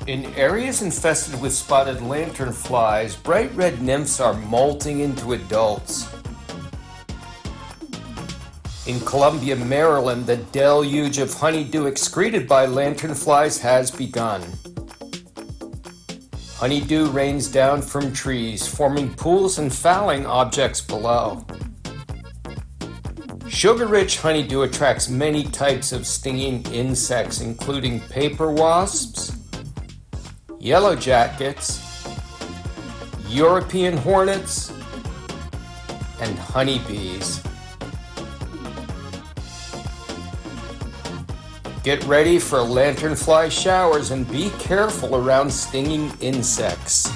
In areas infested with spotted lanternflies, bright red nymphs are molting into adults. In Columbia, Maryland, the deluge of honeydew excreted by lanternflies has begun. Honeydew rains down from trees, forming pools and fouling objects below. Sugar-rich honeydew attracts many types of stinging insects, including paper wasps, yellowjackets, European hornets, and honeybees. Get ready for lanternfly showers and be careful around stinging insects.